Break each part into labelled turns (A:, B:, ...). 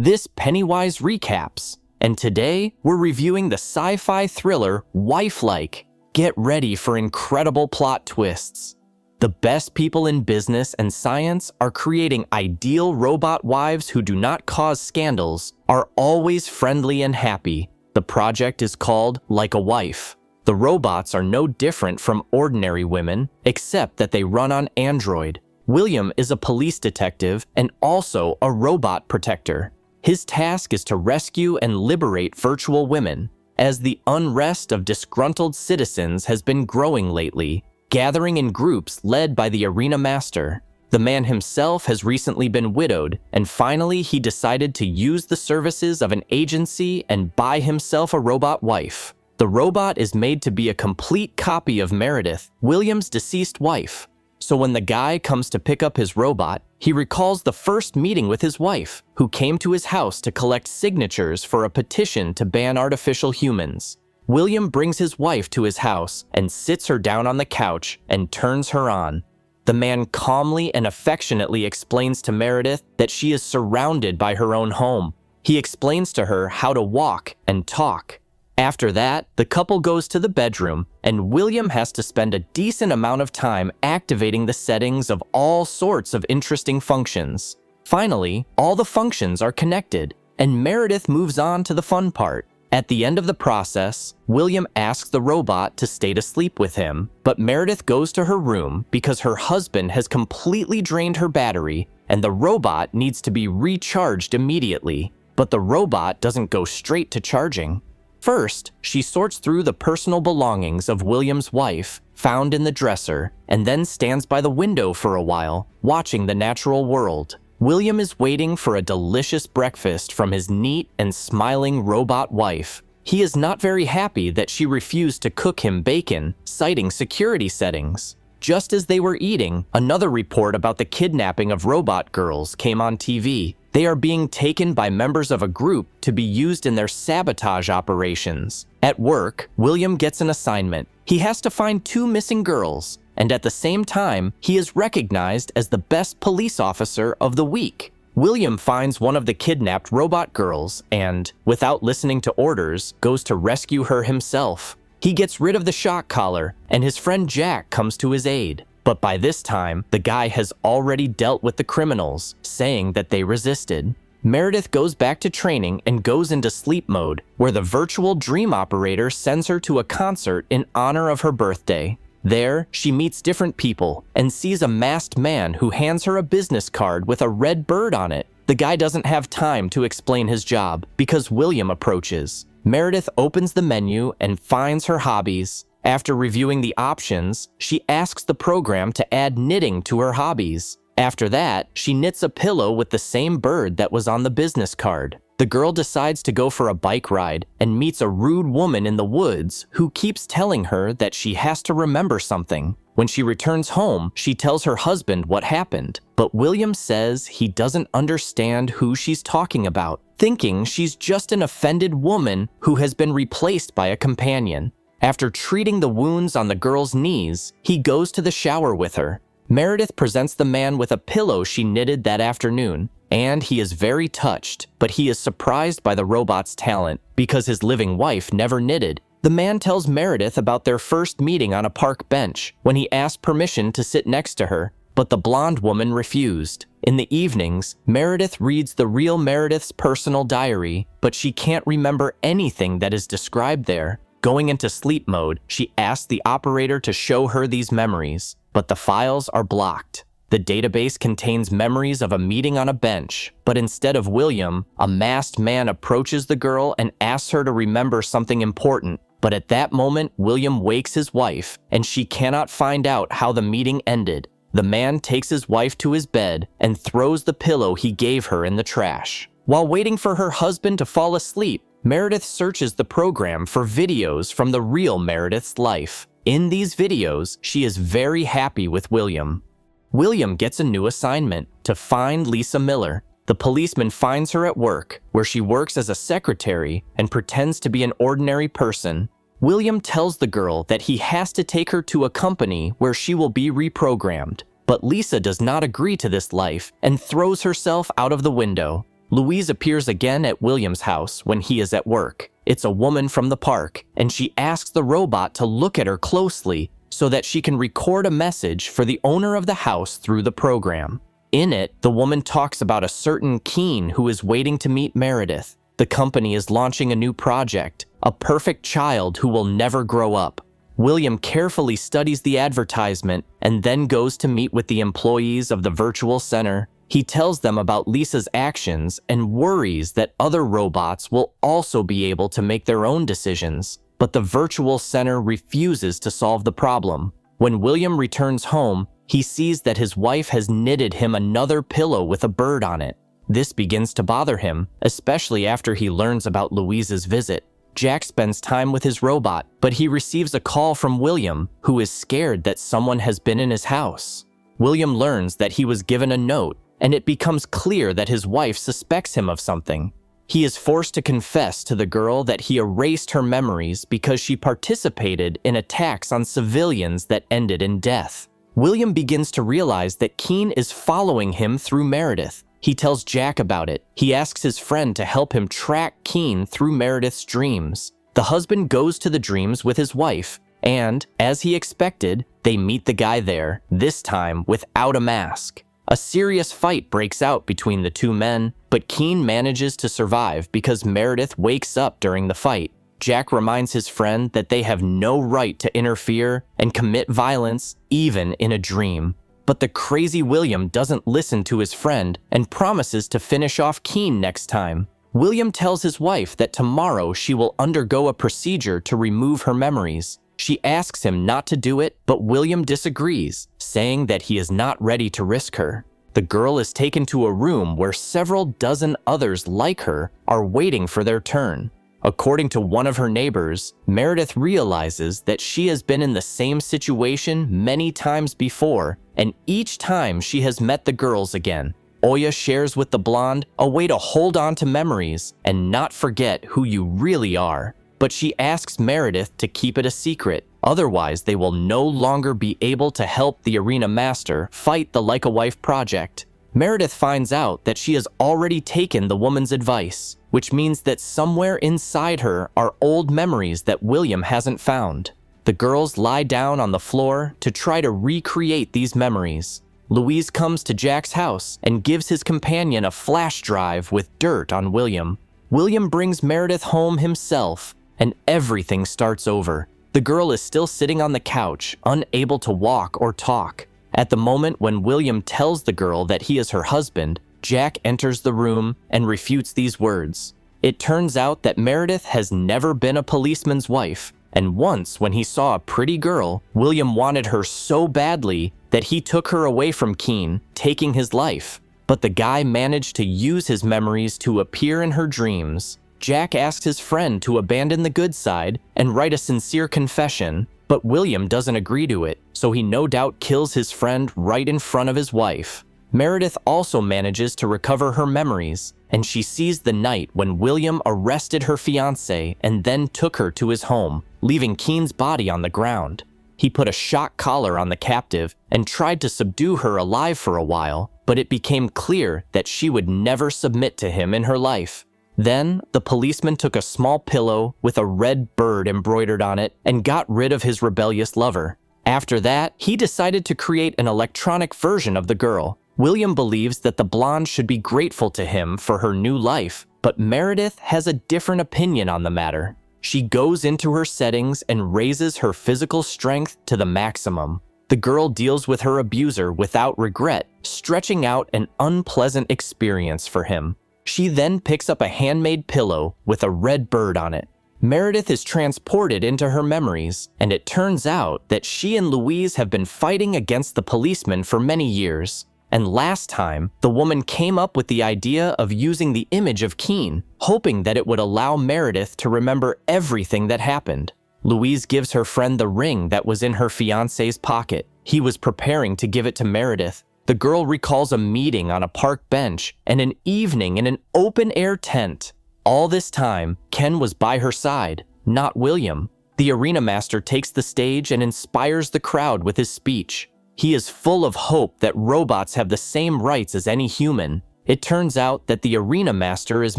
A: This Pennywise Recaps, and today we're reviewing the sci-fi thriller Wifelike. Get ready for incredible plot twists. The best people in business and science are creating ideal robot wives who do not cause scandals, are always friendly and happy. The project is called Like a Wife. The robots are no different from ordinary women, except that they run on Android. William is a police detective and also a robot protector. His task is to rescue and liberate virtual women, as the unrest of disgruntled citizens has been growing lately, gathering in groups led by the arena master. The man himself has recently been widowed, and finally he decided to use the services of an agency and buy himself a robot wife. The robot is made to be a complete copy of Meredith, William's deceased wife. So when the guy comes to pick up his robot, he recalls the first meeting with his wife, who came to his house to collect signatures for a petition to ban artificial humans. William brings his wife to his house and sits her down on the couch and turns her on. The man calmly and affectionately explains to Meredith that she is surrounded by her own home. He explains to her how to walk and talk. After that, the couple goes to the bedroom, and William has to spend a decent amount of time activating the settings of all sorts of interesting functions. Finally, all the functions are connected, and Meredith moves on to the fun part. At the end of the process, William asks the robot to stay to sleep with him, but Meredith goes to her room because her husband has completely drained her battery, and the robot needs to be recharged immediately. But the robot doesn't go straight to charging. First, she sorts through the personal belongings of William's wife, found in the dresser, and then stands by the window for a while, watching the natural world. William is waiting for a delicious breakfast from his neat and smiling robot wife. He is not very happy that she refused to cook him bacon, citing security settings. Just as they were eating, another report about the kidnapping of robot girls came on TV. They are being taken by members of a group to be used in their sabotage operations. At work, William gets an assignment. He has to find 2 missing girls, and at the same time, he is recognized as the best police officer of the week. William finds one of the kidnapped robot girls and, without listening to orders, goes to rescue her himself. He gets rid of the shock collar, and his friend Jack comes to his aid. But by this time, the guy has already dealt with the criminals, saying that they resisted. Meredith goes back to training and goes into sleep mode, where the virtual dream operator sends her to a concert in honor of her birthday. There, she meets different people and sees a masked man who hands her a business card with a red bird on it. The guy doesn't have time to explain his job because William approaches. Meredith opens the menu and finds her hobbies. After reviewing the options, she asks the program to add knitting to her hobbies. After that, she knits a pillow with the same bird that was on the business card. The girl decides to go for a bike ride and meets a rude woman in the woods who keeps telling her that she has to remember something. When she returns home, she tells her husband what happened, but William says he doesn't understand who she's talking about, thinking she's just an offended woman who has been replaced by a companion. After treating the wounds on the girl's knees, he goes to the shower with her. Meredith presents the man with a pillow she knitted that afternoon, and he is very touched, but he is surprised by the robot's talent because his living wife never knitted. The man tells Meredith about their first meeting on a park bench when he asked permission to sit next to her, but the blonde woman refused. In the evenings, Meredith reads the real Meredith's personal diary, but she can't remember anything that is described there. Going into sleep mode, she asks the operator to show her these memories, but the files are blocked. The database contains memories of a meeting on a bench, but instead of William, a masked man approaches the girl and asks her to remember something important. But at that moment, William wakes his wife, and she cannot find out how the meeting ended. The man takes his wife to his bed and throws the pillow he gave her in the trash. While waiting for her husband to fall asleep, Meredith searches the program for videos from the real Meredith's life. In these videos, she is very happy with William. William gets a new assignment to find Lisa Miller. The policeman finds her at work, where she works as a secretary and pretends to be an ordinary person. William tells the girl that he has to take her to a company where she will be reprogrammed, but Lisa does not agree to this life and throws herself out of the window. Louise appears again at William's house when he is at work. It's a woman from the park, and she asks the robot to look at her closely so that she can record a message for the owner of the house through the program. In it, the woman talks about a certain Keen who is waiting to meet Meredith. The company is launching a new project, a perfect child who will never grow up. William carefully studies the advertisement and then goes to meet with the employees of the virtual center. He tells them about Lisa's actions and worries that other robots will also be able to make their own decisions. But the virtual center refuses to solve the problem. When William returns home, he sees that his wife has knitted him another pillow with a bird on it. This begins to bother him, especially after he learns about Louise's visit. Jack spends time with his robot, but he receives a call from William, who is scared that someone has been in his house. William learns that he was given a note, and it becomes clear that his wife suspects him of something. He is forced to confess to the girl that he erased her memories because she participated in attacks on civilians that ended in death. William begins to realize that Keen is following him through Meredith. He tells Jack about it. He asks his friend to help him track Keen through Meredith's dreams. The husband goes to the dreams with his wife, and, as he expected, they meet the guy there, this time without a mask. A serious fight breaks out between the two men, but Keen manages to survive because Meredith wakes up during the fight. Jack reminds his friend that they have no right to interfere and commit violence, even in a dream. But the crazy William doesn't listen to his friend and promises to finish off Keen next time. William tells his wife that tomorrow she will undergo a procedure to remove her memories. She asks him not to do it, but William disagrees, saying that he is not ready to risk her. The girl is taken to a room where several dozen others like her are waiting for their turn. According to one of her neighbors, Meredith realizes that she has been in the same situation many times before, and each time she has met the girls again. Oya shares with the blonde a way to hold on to memories and not forget who you really are. But she asks Meredith to keep it a secret, otherwise they will no longer be able to help the Arena Master fight the Like a Wife project. Meredith finds out that she has already taken the woman's advice, which means that somewhere inside her are old memories that William hasn't found. The girls lie down on the floor to try to recreate these memories. Louise comes to Jack's house and gives his companion a flash drive with dirt on William. William brings Meredith home himself, and everything starts over. The girl is still sitting on the couch, unable to walk or talk. At the moment when William tells the girl that he is her husband, Jack enters the room and refutes these words. It turns out that Meredith has never been a policeman's wife, and once when he saw a pretty girl, William wanted her so badly that he took her away from Keen, taking his life. But the guy managed to use his memories to appear in her dreams. Jack asks his friend to abandon the good side and write a sincere confession, but William doesn't agree to it, so he no doubt kills his friend right in front of his wife. Meredith also manages to recover her memories, and she sees the night when William arrested her fiancé and then took her to his home, leaving Keen's body on the ground. He put a shock collar on the captive and tried to subdue her alive for a while, but it became clear that she would never submit to him in her life. Then, the policeman took a small pillow with a red bird embroidered on it and got rid of his rebellious lover. After that, he decided to create an electronic version of the girl. William believes that the blonde should be grateful to him for her new life, but Meredith has a different opinion on the matter. She goes into her settings and raises her physical strength to the maximum. The girl deals with her abuser without regret, stretching out an unpleasant experience for him. She then picks up a handmade pillow with a red bird on it. Meredith is transported into her memories, and it turns out that she and Louise have been fighting against the policeman for many years. And last time, the woman came up with the idea of using the image of Keen, hoping that it would allow Meredith to remember everything that happened. Louise gives her friend the ring that was in her fiancé's pocket. He was preparing to give it to Meredith. The girl recalls a meeting on a park bench and an evening in an open-air tent. All this time, Ken was by her side, not William. The Arena Master takes the stage and inspires the crowd with his speech. He is full of hope that robots have the same rights as any human. It turns out that the arena master is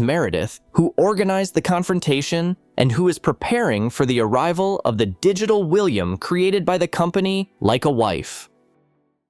A: Meredith, who organized the confrontation and who is preparing for the arrival of the digital William created by the company Like a Wife.